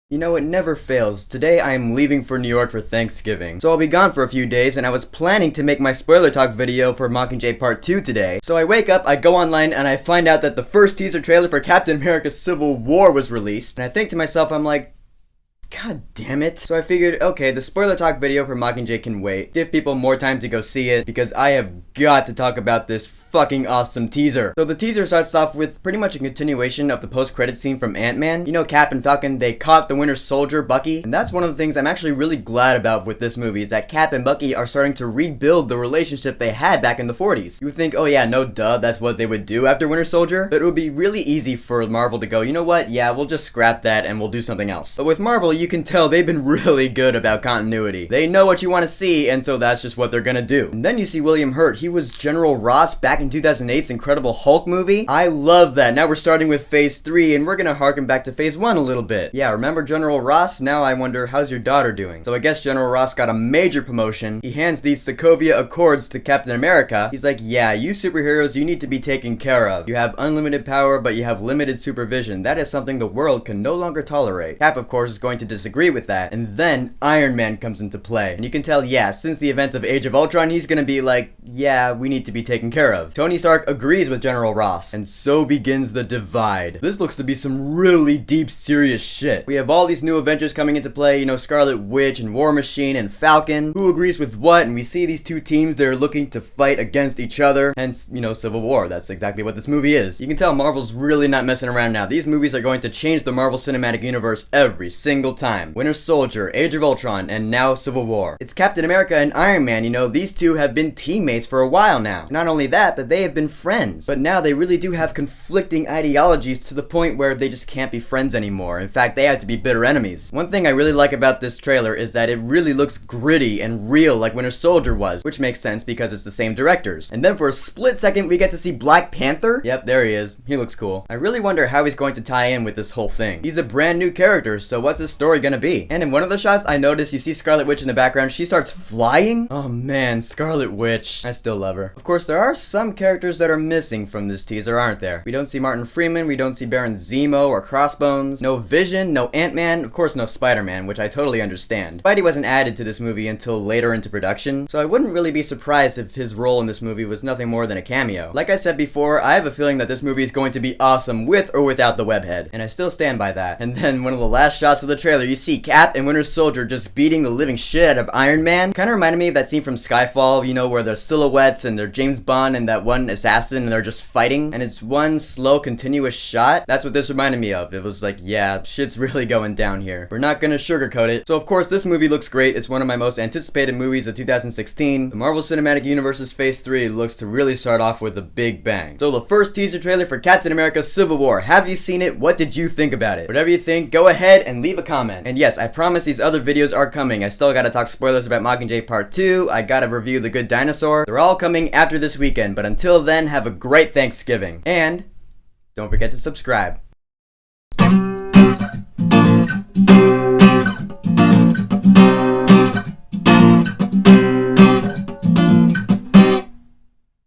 You know, it never fails. Today I am leaving for New York for Thanksgiving. So I'll be gone for a few days, and I was planning to make my spoiler talk video for Mockingjay Part 2 today. So I wake up, I go online, and I find out that the first teaser trailer for Captain America Civil War was released. And I think to myself, I'm like, God damn it. So I figured, okay, the spoiler talk video for Mockingjay can wait. Give people more time to go see it, because I have got to talk about this fucking awesome teaser. So the teaser starts off with pretty much a continuation of the post-credit scene from Ant-Man. You know, Cap and Falcon, they caught the Winter Soldier, Bucky. And that's one of the things I'm actually really glad about with this movie, is that Cap and Bucky are starting to rebuild the relationship they had back in the 40s. You would think, oh yeah, no duh, that's what they would do after Winter Soldier. But it would be really easy for Marvel to go, you know what, yeah, we'll just scrap that and we'll do something else. But with Marvel, you can tell they've been really good about continuity. They know what you want to see, and so that's just what they're gonna do. And then you see William Hurt. He was General Ross back in 2008's Incredible Hulk movie. I love that. Now we're starting with Phase 3, and we're gonna harken back to Phase 1 a little bit. Yeah, remember General Ross? Now I wonder, how's your daughter doing? So I guess General Ross got a major promotion. He hands these Sokovia Accords to Captain America. He's like, yeah, you superheroes, you need to be taken care of. You have unlimited power, but you have limited supervision. That is something the world can no longer tolerate. Cap, of course, is going to disagree with that. And then Iron Man comes into play. And you can tell, yeah, since the events of Age of Ultron, he's gonna be like, yeah, we need to be taken care of. Tony Stark agrees with General Ross, and so begins the divide. This looks to be some really deep, serious shit. We have all these new Avengers coming into play, you know, Scarlet Witch and War Machine and Falcon. Who agrees with what? And we see these two teams that are looking to fight against each other. Hence, you know, Civil War. That's exactly what this movie is. You can tell Marvel's really not messing around now. These movies are going to change the Marvel Cinematic Universe every single time. Winter Soldier, Age of Ultron, and now Civil War. It's Captain America and Iron Man, you know, these two have been teammates for a while now. Not only that, but they have been friends. But now they really do have conflicting ideologies to the point where they just can't be friends anymore. In fact, they have to be bitter enemies. One thing I really like about this trailer is that it really looks gritty and real like Winter Soldier was, which makes sense because it's the same directors. And then for a split second, we get to see Black Panther. Yep, there he is. He looks cool. I really wonder how he's going to tie in with this whole thing. He's a brand new character, so what's his story gonna be? And in one of the shots, I noticed you see Scarlet Witch in the background. She starts flying. Oh man, Scarlet Witch. I still love her. Of course, there are some characters that are missing from this teaser, aren't there? We don't see Martin Freeman, we don't see Baron Zemo or Crossbones, no Vision, no Ant-Man, of course no Spider-Man, which I totally understand. Spidey wasn't added to this movie until later into production, so I wouldn't really be surprised if his role in this movie was nothing more than a cameo. Like I said before, I have a feeling that this movie is going to be awesome with or without the webhead, and I still stand by that. And then one of the last shots of the trailer, you see Cap and Winter Soldier just beating the living shit out of Iron Man. Kinda reminded me of that scene from Skyfall, you know, where they're silhouettes and they're James Bond and that one assassin and they're just fighting, and it's one slow continuous shot. That's what this reminded me of. It was like, yeah, shit's really going down here. We're not gonna sugarcoat it. So of course this movie looks great. It's one of my most anticipated movies of 2016. The Marvel Cinematic Universe's Phase 3 looks to really start off with a big bang. So the first teaser trailer for Captain America Civil War. Have you seen it? What did you think about it? Whatever you think, go ahead and leave a comment. And yes, I promise these other videos are coming. I still gotta talk spoilers about Mockingjay Part 2. I gotta review The Good Dinosaur. They're all coming after this weekend, but until then, have a great Thanksgiving. And don't forget to subscribe.